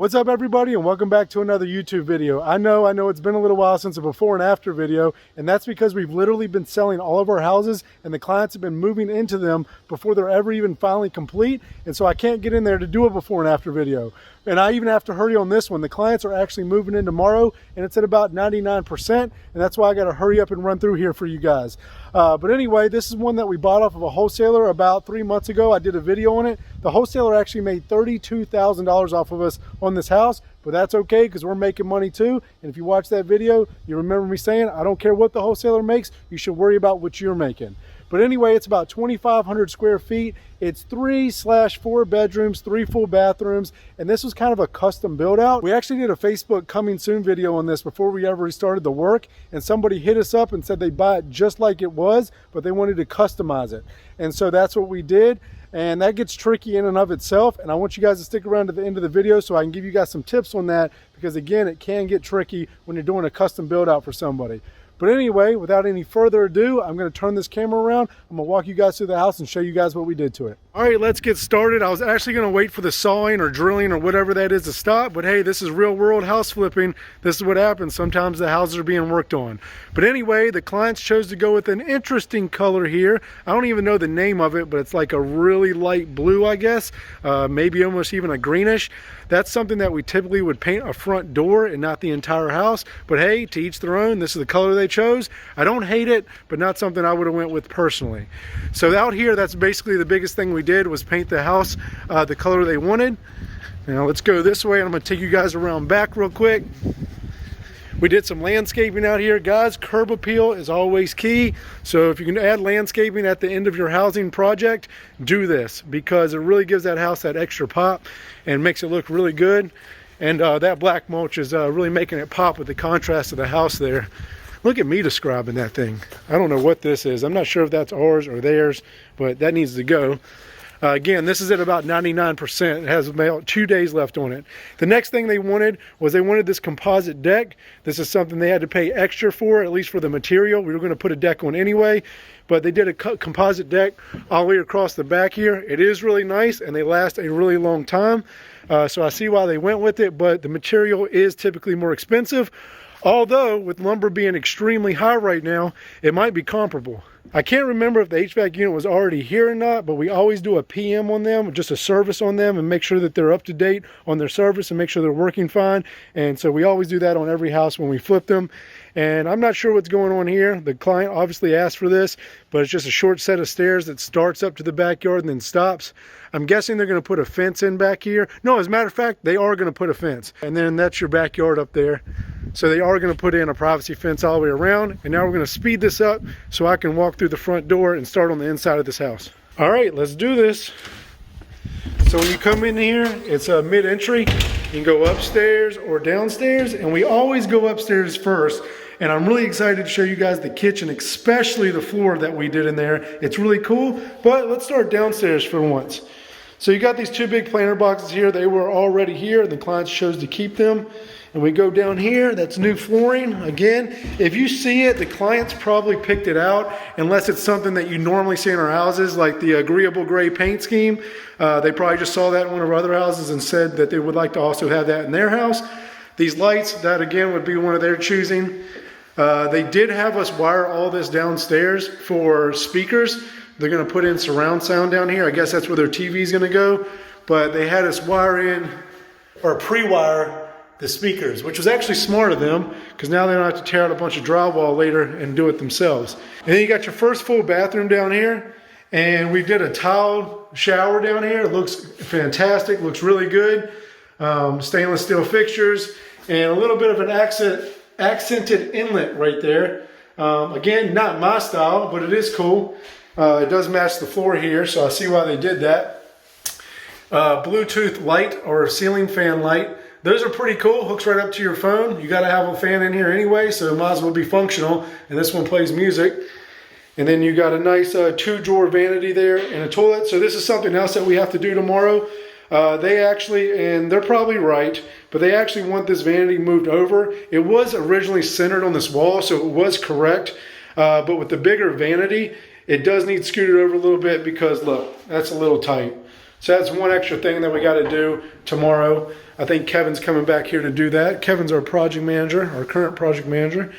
What's up, everybody, and welcome back to another YouTube video. I know it's been a little while since a before and after video, and that's because we've literally been selling all of our houses and the clients have been moving into them before they're ever even finally complete, and so I can't get in there to do a before and after video. And I even have to hurry on this one. The clients are actually moving in tomorrow, and it's at about 99%, and that's why I got to hurry up and run through here for you guys. But anyway, this is one that we bought off of a wholesaler about 3 months ago. I did a video on it. The wholesaler actually made $32,000 off of us on this house, but that's okay because we're making money too. And if you watch that video, you remember me saying, I don't care what the wholesaler makes, you should worry about what you're making. But anyway, it's about 2,500 square feet. It's 3/4 bedrooms, 3 full bathrooms, and this was kind of a custom build out. We actually did a Facebook coming soon video on this before we ever started the work, and somebody hit us up and said they'd buy it just like it was, but they wanted to customize it. And so that's what we did. And that gets tricky in and of itself, and I want you guys to stick around to the end of the video so I can give you guys some tips on that, because again, it can get tricky when you're doing a custom build out for somebody. But anyway, without any further ado, I'm going to turn this camera around. I'm going to walk you guys through the house and show you guys what we did to it. All right, let's get started. I was actually going to wait for the sawing or drilling or whatever that is to stop, but hey, this is real world house flipping. This is what happens. Sometimes the houses are being worked on. But anyway, the clients chose to go with an interesting color here. I don't even know the name of it, but it's like a really light blue, I guess. Maybe almost even a greenish. That's something that we typically would paint a front door and not the entire house. But hey, to each their own. This is the color they chose. I don't hate it, but not something I would have went with personally. So out here, that's basically the biggest thing we did, was paint the house the color they wanted. Now let's go this way, and I'm going to take you guys around back real quick. We did some landscaping out here, guys. Curb appeal is always key. So if you can add landscaping at the end of your housing project, do this, because it really gives that house that extra pop and makes it look really good. And that black mulch is really making it pop with the contrast of the house there. Look at me describing that thing. I don't know what this is. I'm not sure if that's ours or theirs, but that needs to go. Again, this is at about 99%. It has about 2 days left on it. The next thing they wanted was this composite deck. This is something they had to pay extra for, at least for the material. We were going to put a deck on anyway, but they did a composite deck all the way across the back here. It is really nice, and they last a really long time. So I see why they went with it, but the material is typically more expensive. Although, with lumber being extremely high right now, it might be comparable. I can't remember if the HVAC unit was already here or not, but we always do a PM on them, just a service on them, and make sure that they're up to date on their service and make sure they're working fine. And so we always do that on every house when we flip them. And I'm not sure what's going on here. The client obviously asked for this, but it's just a short set of stairs that starts up to the backyard and then stops. I'm guessing they're going to put a fence in back here. No, as a matter of fact, they are going to put a fence. And then that's your backyard up there. So they are going to put in a privacy fence all the way around. And now we're going to speed this up so I can walk through the front door and start on the inside of this house. All right, let's do this. So when you come in here, it's a mid-entry. You can go upstairs or downstairs, and we always go upstairs first. And I'm really excited to show you guys the kitchen, especially the floor that we did in there. It's really cool, but let's start downstairs for once. So you got these 2 big planter boxes here. They were already here. The clients chose to keep them. And we go down here, that's new flooring. Again, if you see it, the clients probably picked it out, unless it's something that you normally see in our houses, like the agreeable gray paint scheme. They probably just saw that in one of our other houses and said that they would like to also have that in their house. These lights, that again would be one of their choosing. They did have us wire all this downstairs for speakers. They're gonna put in surround sound down here. I guess that's where their TV is gonna go. But they had us wire in, or pre-wire, the speakers, which was actually smart of them, because now they don't have to tear out a bunch of drywall later and do it themselves. And then you got your first full bathroom down here, and we did a tiled shower down here. It looks fantastic, looks really good. Stainless steel fixtures, and a little bit of an accented inlet right there. Again, not my style, but it is cool. It does match the floor here, so I see why they did that. Bluetooth light or ceiling fan light. Those are pretty cool. Hooks right up to your phone. You got to have a fan in here anyway, so it might as well be functional. And this one plays music. And then you got a nice 2-drawer vanity there and a toilet. So this is something else that we have to do tomorrow. They actually, and they're probably right, but they actually want this vanity moved over. It was originally centered on this wall, so it was correct. But with the bigger vanity, it does need scooted over a little bit because look, that's a little tight. So that's one extra thing that we got to do tomorrow. I think Kevin's coming back here to do that. Kevin's our project manager, our current project manager.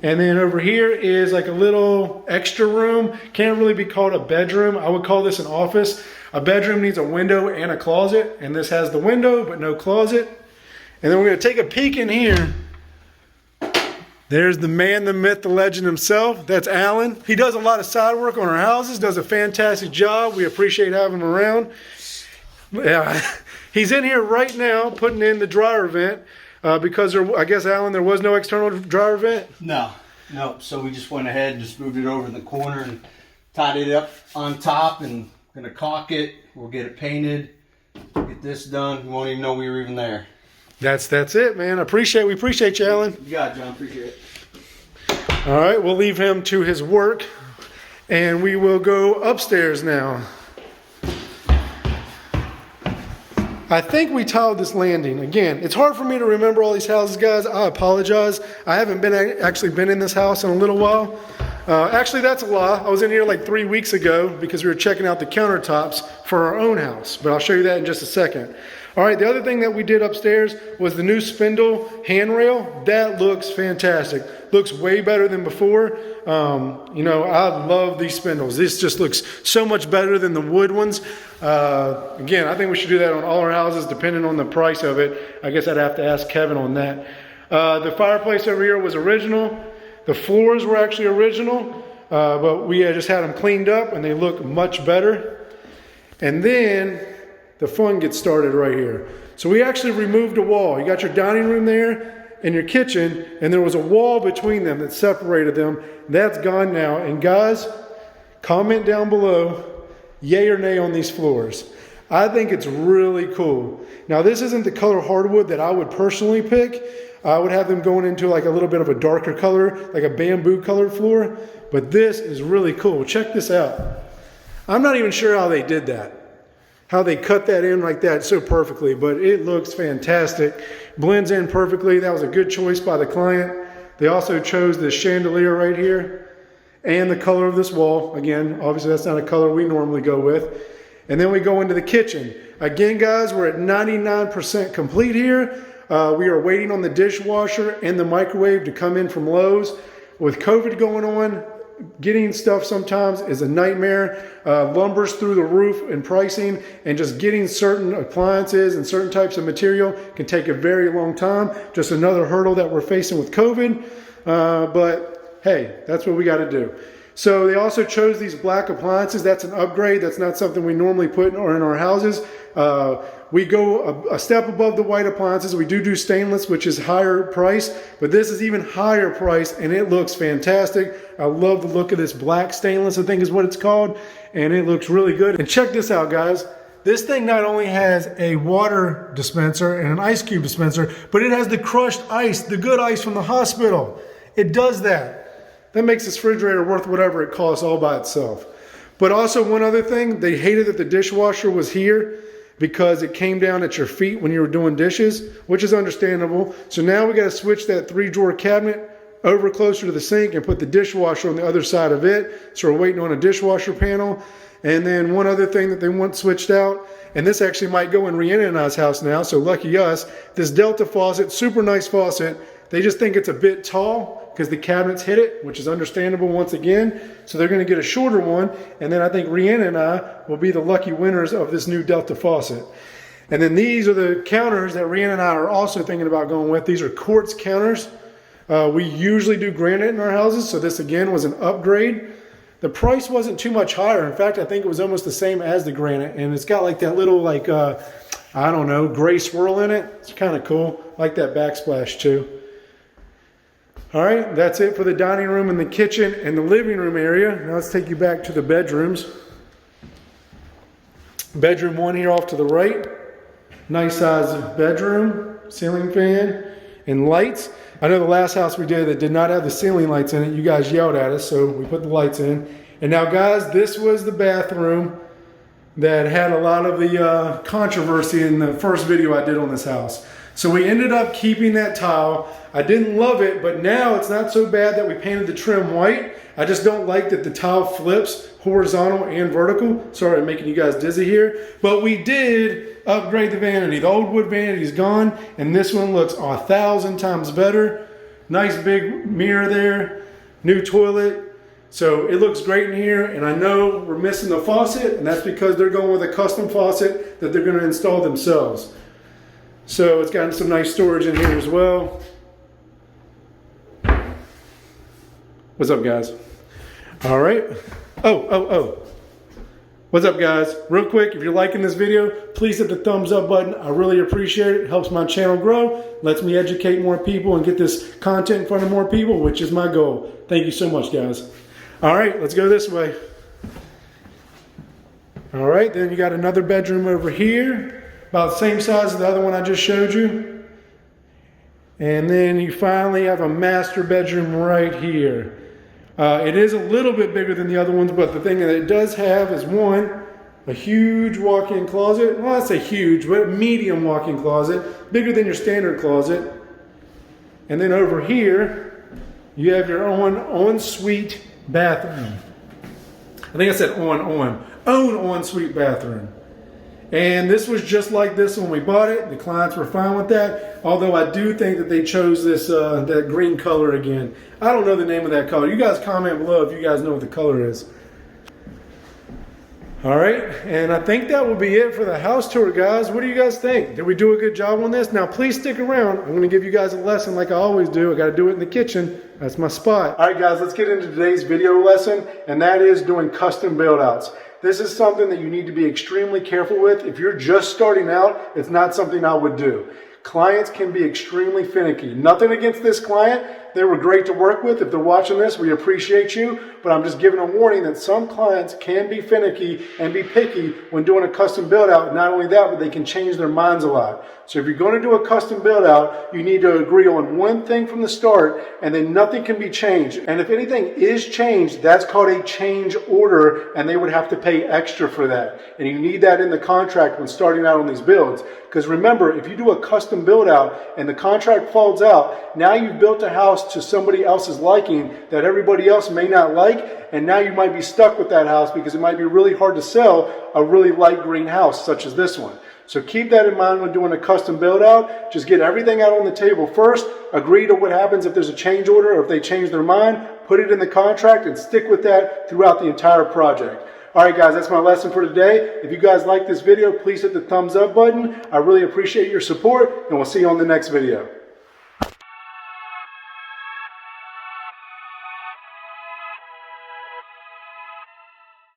And then over here is like a little extra room. Can't really be called a bedroom. I would call this an office. A bedroom needs a window and a closet, and this has the window but no closet. And then we're gonna take a peek in here. There's the man, the myth, the legend himself. That's Alan. He does a lot of side work on our houses, does a fantastic job. We appreciate having him around. Yeah, he's in here right now putting in the dryer vent because I guess, Alan, there was no external dryer vent? No. So we just went ahead and just moved it over in the corner and tied it up on top and gonna caulk it. We'll get it painted, get this done. You won't even know we were even there. That's it, man. We appreciate you, Alan. You got it, John. Appreciate it. All right, we'll leave him to his work, and we will go upstairs now. I think we tiled this landing. Again, it's hard for me to remember all these houses, guys. I apologize. I haven't actually been in this house in a little while. Actually, that's a lie. I was in here like 3 weeks ago because we were checking out the countertops for our own house, but I'll show you that in just a second. All right, the other thing that we did upstairs was the new spindle handrail. That looks fantastic. Looks way better than before. You know, I love these spindles. This just looks so much better than the wood ones. Again, I think we should do that on all our houses, depending on the price of it. I guess I'd have to ask Kevin on that. The fireplace over here was original. The floors were actually original, but we just had them cleaned up and they look much better. And then the fun gets started right here. So we actually removed a wall. You got your dining room there and your kitchen, and there was a wall between them that separated them. That's gone now. And guys, comment down below, yay or nay on these floors. I think it's really cool. Now, this isn't the color hardwood that I would personally pick. I would have them going into like a little bit of a darker color, like a bamboo colored floor. But this is really cool. Check this out. I'm not even sure how they did that. How they cut that in like that so perfectly, but it looks fantastic. Blends in perfectly. That was a good choice by the client. They also chose this chandelier right here and the color of this wall. Again, obviously that's not a color we normally go with. And then we go into the kitchen. Again, guys, we're at 99% complete here. We are waiting on the dishwasher and the microwave to come in from Lowe's. With COVID going on, getting stuff sometimes is a nightmare. Lumber's through the roof in pricing, and just getting certain appliances and certain types of material can take a very long time. Just another hurdle that we're facing with COVID. But hey, that's what we got to do. So they also chose these black appliances. That's an upgrade. That's not something we normally put in our houses. We go a step above the white appliances. We do stainless, which is higher price, but this is even higher price, and it looks fantastic. I love the look of this black stainless, I think is what it's called, and it looks really good. And check this out, guys. This thing not only has a water dispenser and an ice cube dispenser, but it has the crushed ice, the good ice from the hospital. It does that. That makes this refrigerator worth whatever it costs all by itself. But also one other thing, they hated that the dishwasher was here because it came down at your feet when you were doing dishes, which is understandable. So now we got to switch that 3-drawer cabinet over closer to the sink and put the dishwasher on the other side of it. So we're waiting on a dishwasher panel. And then one other thing that they want switched out, and this actually might go in Rhiannon and I's house now, so lucky us, this Delta faucet, super nice faucet. They just think it's a bit tall because the cabinets hit it, which is understandable once again. So they're going to get a shorter one. And then I think Rhiannon and I will be the lucky winners of this new Delta faucet. And then these are the counters that Rhiannon and I are also thinking about going with. These are quartz counters. We usually do granite in our houses, so this again was an upgrade. The price wasn't too much higher. In fact, I think it was almost the same as the granite. And it's got like that little like, I don't know, gray swirl in it. It's kind of cool. I like that backsplash too. All right, that's it for the dining room and the kitchen and the living room area. Now let's take you back to the bedrooms. Bedroom 1 here off to the right. Nice size bedroom, ceiling fan, and lights. I know the last house we did that did not have the ceiling lights in it, you guys yelled at us, so we put the lights in. And now guys, this was the bathroom that had a lot of the controversy in the first video I did on this house. So we ended up keeping that tile. I didn't love it, but now it's not so bad that we painted the trim white. I just don't like that the tile flips horizontal and vertical. Sorry, I'm making you guys dizzy here. But we did upgrade the vanity. The old wood vanity is gone, and this one looks 1,000 times better. Nice big mirror there, new toilet. So it looks great in here, and I know we're missing the faucet, and that's because they're going with a custom faucet that they're going to install themselves. So it's got some nice storage in here as well. What's up, guys? All right. Oh. What's up, guys? Real quick, if you're liking this video, please hit the thumbs up button. I really appreciate it. It helps my channel grow, lets me educate more people and get this content in front of more people, which is my goal. Thank you so much, guys. All right, let's go this way. All right, then you got another bedroom over here, about the same size as the other one I just showed you. And then you finally have a master bedroom right here. It is a little bit bigger than the other ones, but the thing that it does have is one, a huge walk-in closet. Well, I say huge, but a medium walk-in closet, bigger than your standard closet. And then over here, you have your own ensuite bathroom. I think I said own ensuite bathroom. And this was just like this when we bought it. The clients were fine with that. Although I do think that they chose this that green color again. I don't know the name of that color. You guys comment below if you guys know what the color is. All right, and I think that will be it for the house tour, guys. What do you guys think? Did we do a good job on this? Now, please stick around. I'm going to give you guys a lesson like I always do. I got to do it in the kitchen. That's my spot. All right, guys, let's get into today's video lesson, and that is doing custom build outs. This is something that you need to be extremely careful with. If you're just starting out, it's not something I would do. Clients can be extremely finicky. Nothing against this client. They were great to work with. If they're watching this, we appreciate you. But I'm just giving a warning that some clients can be finicky and be picky when doing a custom build out. Not only that, but they can change their minds a lot. So if you're going to do a custom build out, you need to agree on one thing from the start, and then nothing can be changed. And if anything is changed, that's called a change order, and they would have to pay extra for that. And you need that in the contract when starting out on these builds. Because remember, if you do a custom build out and the contract falls out, now you've built a house to somebody else's liking that everybody else may not like, and now you might be stuck with that house because it might be really hard to sell a really light green house such as this one. So keep that in mind when doing a custom build out. Just get everything out on the table first, agree to what happens if there's a change order or if they change their mind, put it in the contract and stick with that throughout the entire project. All right, guys, that's my lesson for today. If you guys like this video, please hit the thumbs up button. I really appreciate your support, and we'll see you on the next video.